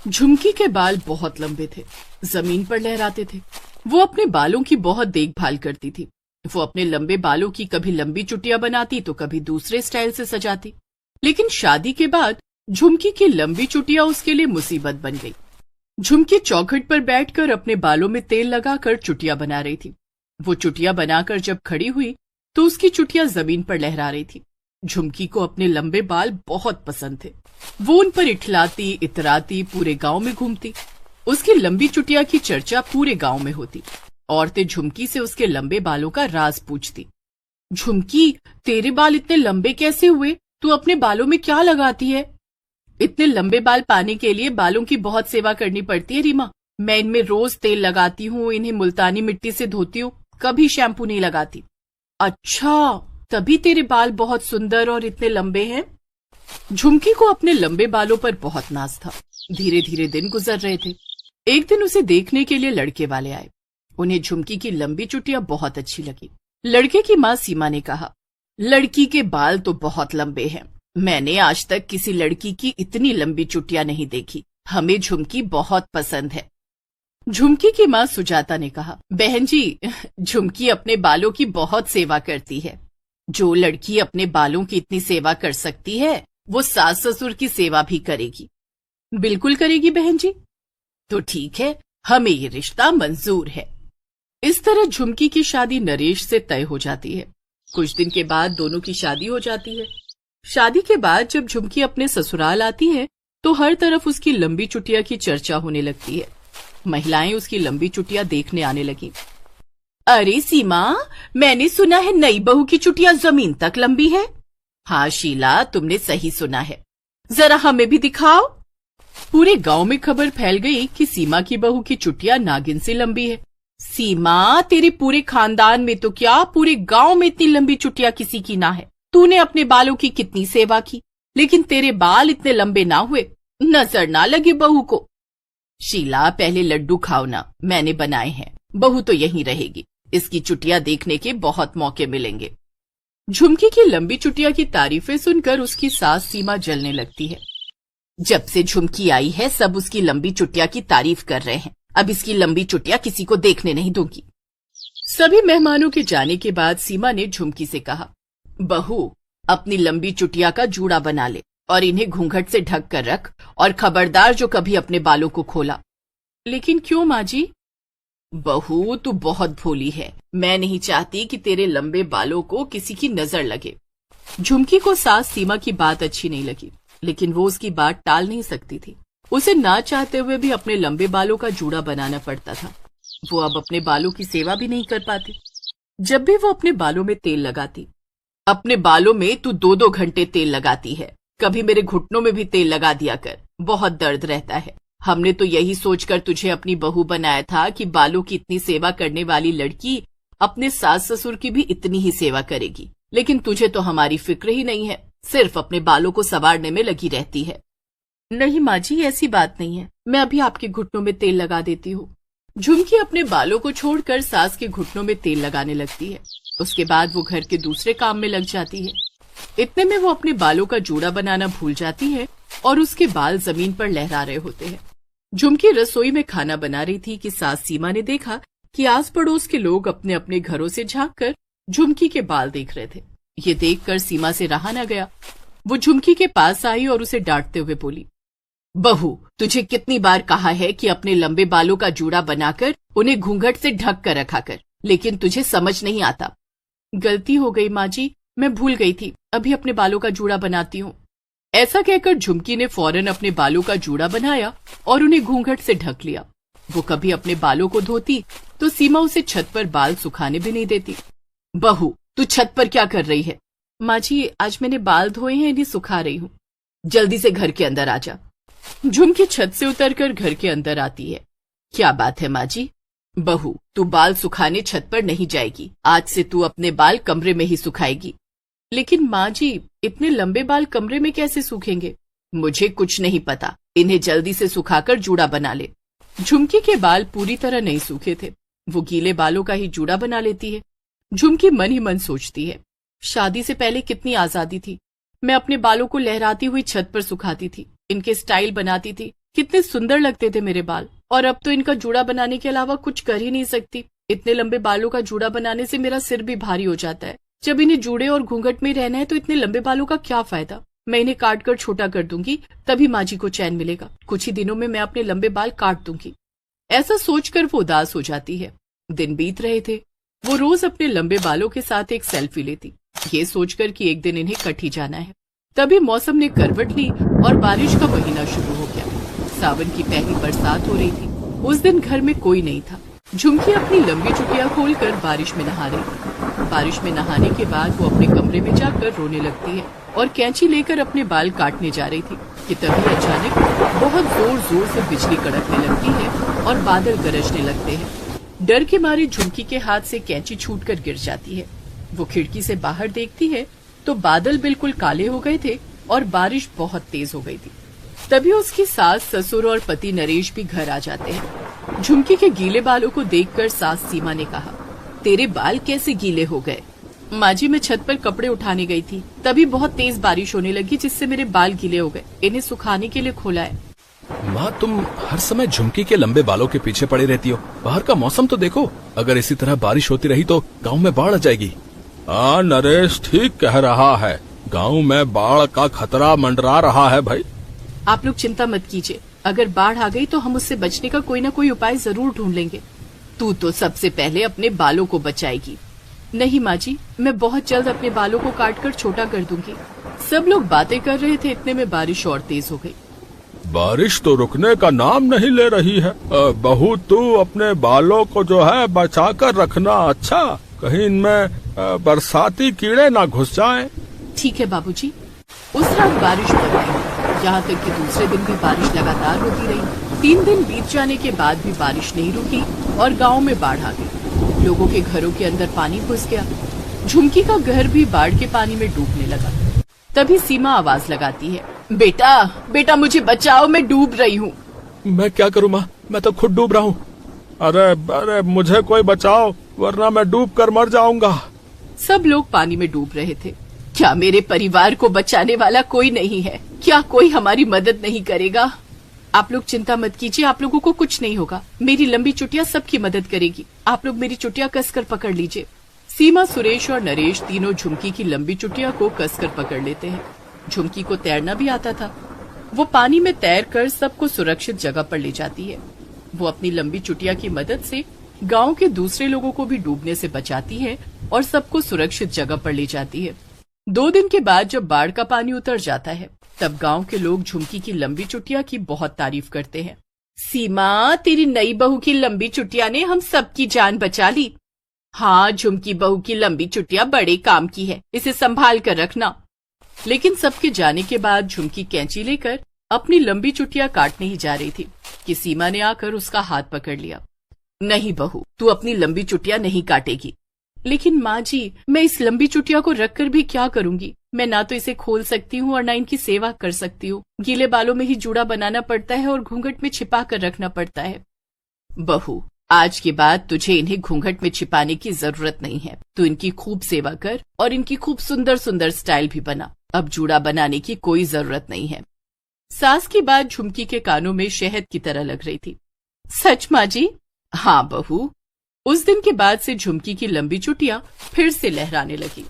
झुमकी के बाल बहुत लंबे थे, जमीन पर लहराते थे। वो अपने बालों की बहुत देखभाल करती थी। वो अपने लंबे बालों की कभी लंबी चुटियां बनाती तो कभी दूसरे स्टाइल से सजाती। लेकिन शादी के बाद झुमकी की लंबी चुटियां उसके लिए मुसीबत बन गई। झुमकी चौखट पर बैठकर अपने बालों में तेल लगाकर चुटियां बना रही थी। वो चुटियां बनाकर जब खड़ी हुई तो उसकी चुटियां जमीन पर लहरा रही थी। झुमकी को अपने लंबे बाल बहुत पसंद थे। वो उन पर इठलाती, इतराती, पूरे गांव में घूमती। उसकी लंबी चुटिया की चर्चा पूरे गांव में होती। औरतें झुमकी से उसके लंबे बालों का राज पूछती। झुमकी, तेरे बाल इतने लंबे कैसे हुए? तू अपने बालों में क्या लगाती है? इतने लंबे बाल पाने के लिए बालों की बहुत सेवा करनी पड़ती है रीमा। मैं इनमें रोज तेल लगाती हूँ, इन्हें मुल्तानी मिट्टी से धोती हूँ, कभी शैम्पू नहीं लगाती। अच्छा, तभी तेरे बाल बहुत सुंदर और इतने लंबे हैं। झुमकी को अपने लंबे बालों पर बहुत नाज था। धीरे धीरे दिन गुजर रहे थे। एक दिन उसे देखने के लिए लड़के वाले आए। उन्हें झुमकी की लंबी चुटियां बहुत अच्छी लगी। लड़के की माँ सीमा ने कहा, लड़की के बाल तो बहुत लंबे हैं। मैंने आज तक किसी लड़की की इतनी लंबी चुटियां नहीं देखी। हमें झुमकी बहुत पसंद है। झुमकी की माँ सुजाता ने कहा, बहन जी, झुमकी अपने बालों की बहुत सेवा करती है। जो लड़की अपने बालों की इतनी सेवा कर सकती है वो सास ससुर की सेवा भी करेगी। बिल्कुल करेगी बहन जी। तो ठीक है, हमें ये रिश्ता मंजूर है। इस तरह झुमकी की शादी नरेश से तय हो जाती है। कुछ दिन के बाद दोनों की शादी हो जाती है। शादी के बाद जब झुमकी अपने ससुराल आती है तो हर तरफ उसकी लंबी चुटिया की चर्चा होने लगती है। महिलाएं उसकी लंबी चुटिया देखने आने लगी। अरे सीमा, मैंने सुना है नई बहू की चुटिया जमीन तक लंबी है। हाँ शीला, तुमने सही सुना है। जरा हमें भी दिखाओ। पूरे गांव में खबर फैल गई कि सीमा की बहू की चुटिया नागिन से लंबी है। सीमा, तेरे पूरे खानदान में तो क्या, पूरे गांव में इतनी लंबी चुटिया किसी की ना है। तूने अपने बालों की कितनी सेवा की, लेकिन तेरे बाल इतने लंबे ना हुए। नजर ना लगी बहू को। शीला, पहले लड्डू खाओ ना, मैंने बनाए हैं। बहू तो यहीं रहेगी। इसकी चुटिया देखने के बहुत मौके मिलेंगे। झुमकी की लंबी चुटिया की तारीफें सुनकर उसकी सास सीमा जलने लगती है। जब से झुमकी आई है सब उसकी लंबी चुटिया की तारीफ कर रहे हैं। अब इसकी लंबी चुटिया किसी को देखने नहीं दूंगी। सभी मेहमानों के जाने के बाद सीमा ने झुमकी से कहा, बहू, अपनी लंबी चुटिया का जूड़ा बना ले और इन्हें घूंघट से ढक कर रख, और खबरदार जो कभी अपने बालों को खोला। लेकिन क्यों माँ जी? बहू, तू बहुत भोली है। मैं नहीं चाहती कि तेरे लंबे बालों को किसी की नजर लगे। झुमकी को सास सीमा की बात अच्छी नहीं लगी, लेकिन वो उसकी बात टाल नहीं सकती थी। उसे ना चाहते हुए भी अपने लंबे बालों का जूड़ा बनाना पड़ता था। वो अब अपने बालों की सेवा भी नहीं कर पाती। जब भी वो अपने बालों में तेल लगाती, अपने बालों में तू 2-2 घंटे तेल लगाती है, कभी मेरे घुटनों में भी तेल लगा दिया कर, बहुत दर्द रहता है। हमने तो यही सोचकर तुझे अपनी बहू बनाया था कि बालों की इतनी सेवा करने वाली लड़की अपने सास ससुर की भी इतनी ही सेवा करेगी। लेकिन तुझे तो हमारी फिक्र ही नहीं है, सिर्फ अपने बालों को संवारने में लगी रहती है। नहीं माँ जी, ऐसी बात नहीं है। मैं अभी आपके घुटनों में तेल लगा देती हूँ। झुमकी अपने बालों को छोड़कर सास के घुटनों में तेल लगाने लगती है। उसके बाद वो घर के दूसरे काम में लग जाती है। इतने में वो अपने बालों का जूड़ा बनाना भूल जाती है और उसके बाल जमीन पर लहरा रहे होते हैं। झुमकी रसोई में खाना बना रही थी कि सास सीमा ने देखा कि आस पड़ोस के लोग अपने अपने घरों से झांककर झुमकी के बाल देख रहे थे। ये देखकर सीमा से रहा न गया। वो झुमकी के पास आई और उसे डांटते हुए बोली, बहू, तुझे कितनी बार कहा है कि अपने लंबे बालों का जूड़ा बनाकर उन्हें घूंघट से ढक कर रखा कर, लेकिन तुझे समझ नहीं आता। गलती हो गई माँ जी, मैं भूल गई थी। अभी अपने बालों का जूड़ा बनाती हूँ। ऐसा कहकर झुमकी ने फौरन अपने बालों का जूड़ा बनाया और उन्हें घूंघट से ढक लिया। वो कभी अपने बालों को धोती तो सीमा उसे छत पर बाल सुखाने भी नहीं देती। बहू, तू छत पर क्या कर रही है? माँ जी, आज मैंने बाल धोए हैं, इन्हें सुखा रही हूँ। जल्दी से घर के अंदर आ जा। झुमकी छत से उतरकर घर के अंदर आती है। क्या बात है माँ जी? बहू, तू बाल सुखाने छत पर नहीं जाएगी। आज से तू अपने बाल कमरे में ही सुखाएगी। लेकिन माँ जी, इतने लंबे बाल कमरे में कैसे सूखेंगे? मुझे कुछ नहीं पता। इन्हें जल्दी से सुखाकर जूड़ा बना ले। झुमकी के बाल पूरी तरह नहीं सूखे थे। वो गीले बालों का ही जूड़ा बना लेती है। झुमकी मन ही मन सोचती है, शादी से पहले कितनी आजादी थी। मैं अपने बालों को लहराती हुई छत पर सुखाती थी, इनके स्टाइल बनाती थी कितने सुंदर लगते थे मेरे बाल, और अब तो इनका जूड़ा बनाने के अलावा कुछ कर ही नहीं सकती। इतने लंबे बालों का जूड़ा बनाने से मेरा सिर भी भारी हो जाता है। जब इन्हें जूड़े और घूंघट में रहना है तो इतने लंबे बालों का क्या फायदा। मैं इन्हें काट कर छोटा कर दूंगी, तभी माँ जी को चैन मिलेगा। कुछ ही दिनों में मैं अपने लंबे बाल काट दूंगी। ऐसा सोचकर वो उदास हो जाती है। दिन बीत रहे थे। वो रोज अपने लंबे बालों के साथ एक सेल्फी लेती, ये सोचकर कि एक दिन इन्हें कट ही जाना है। तभी मौसम ने करवट ली और बारिश का महीना शुरू हो गया। सावन की पहली बरसात हो रही थी। उस दिन घर में कोई नहीं था। झुमकी अपनी लंबी चुटिया खोलकर बारिश में नहा रही थी। बारिश में नहाने के बाद वो अपने कमरे में जाकर रोने लगती है और कैंची लेकर अपने बाल काटने जा रही थी कि तभी अचानक बहुत जोर जोर से बिजली कड़कने लगती है और बादल गरजने लगते हैं। डर के मारे झुमकी के हाथ से कैंची छूटकर गिर जाती है। वो खिड़की से बाहर देखती है तो बादल बिल्कुल काले हो गए थे और बारिश बहुत तेज हो गई थी। तभी उसकी सास, ससुर और पति नरेश भी घर आ जाते हैं। झुमकी के गीले बालों को देखकर सास सीमा ने कहा, तेरे बाल कैसे गीले हो गए? माँ जी, मैं छत पर कपड़े उठाने गई थी, तभी बहुत तेज बारिश होने लगी जिससे मेरे बाल गीले हो गए। इन्हें सुखाने के लिए खोला है। माँ, तुम हर समय झुमकी के लंबे बालों के पीछे पड़ी रहती हो। बाहर का मौसम तो देखो, अगर इसी तरह बारिश होती रही तो गांव में बाढ़ आ जाएगी। हाँ, नरेश ठीक कह रहा है। गांव में बाढ़ का खतरा मंडरा रहा है भाई। आप लोग चिंता मत कीजिए, अगर बाढ़ आ गई तो हम उससे बचने का कोई न कोई उपाय जरूर ढूंढ लेंगे। तू तो सबसे पहले अपने बालों को बचाएगी। नहीं माँ जी, मैं बहुत जल्द अपने बालों को काटकर छोटा कर दूंगी। सब लोग बातें कर रहे थे, इतने में बारिश और तेज हो गई। बारिश तो रुकने का नाम नहीं ले रही है। बहू, तू अपने बालों को जो है बचा कर रखना। अच्छा, कहीं इनमें बरसाती कीड़े ना घुस जाएं। ठीक है बाबूजी। उस रात बारिश पड़ रही, यहाँ तक कि दूसरे दिन भी बारिश लगातार होती रही। 3 दिन बीत जाने के बाद भी बारिश नहीं रुकी और गांव में बाढ़ आ गई। लोगों के घरों के अंदर पानी घुस गया। झुमकी का घर भी बाढ़ के पानी में डूबने लगा। तभी सीमा आवाज लगाती है, बेटा बेटा मुझे बचाओ, मैं डूब रही हूँ। मैं क्या करूँ माँ, मैं तो खुद डूब रहा हूँ। अरे मुझे कोई बचाओ, वरना मैं डूब कर मर जाऊंगा। सब लोग पानी में डूब रहे थे। क्या मेरे परिवार को बचाने वाला कोई नहीं है? क्या कोई हमारी मदद नहीं करेगा? आप लोग चिंता मत कीजिए, आप लोगों को कुछ नहीं होगा। मेरी लंबी चुटिया सबकी मदद करेगी। आप लोग मेरी चुटिया कसकर पकड़ लीजिए। सीमा, सुरेश और नरेश तीनों झुमकी की लंबी चुटिया को कसकर पकड़ लेते हैं। झुमकी को तैरना भी आता था। वो पानी में तैरकर सबको सुरक्षित जगह पर ले जाती है। वो अपनी लंबी चुटिया की मदद से गांव के दूसरे लोगों को भी डूबने से बचाती है और सबको सुरक्षित जगह पर ले जाती है। 2 दिन के बाद जब बाढ़ का पानी उतर जाता है, तब गांव के लोग झुमकी की लंबी चुटिया की बहुत तारीफ करते हैं। सीमा, तेरी नई बहू की लंबी चुटिया ने हम सबकी जान बचा ली। हाँ, झुमकी बहू की लंबी चुटिया बड़े काम की है, इसे संभाल कर रखना। लेकिन सबके जाने के बाद झुमकी कैंची लेकर अपनी लंबी चुटिया काटने ही जा रही थी कि सीमा ने आकर उसका हाथ पकड़ लिया। नहीं बहू, तू अपनी लंबी चुटिया नहीं काटेगी। लेकिन माँ जी, मैं इस लंबी चुटिया को रखकर भी क्या करूंगी? मैं ना तो इसे खोल सकती हूँ और ना इनकी सेवा कर सकती हूँ। गीले बालों में ही जूड़ा बनाना पड़ता है और घूंघट में छिपा कर रखना पड़ता है। बहू, आज के बाद तुझे इन्हें घूंघट में छिपाने की जरूरत नहीं है। तू इनकी खूब सेवा कर और इनकी खूब सुंदर सुंदर स्टाइल भी बना। अब जूड़ा बनाने की कोई जरूरत नहीं है। सास की बात झुमकी के कानों में शहद की तरह लग रही थी। सच माँ जी? हाँ बहू। उस दिन के बाद से झुमकी की लंबी चुटिया फिर से लहराने लगी।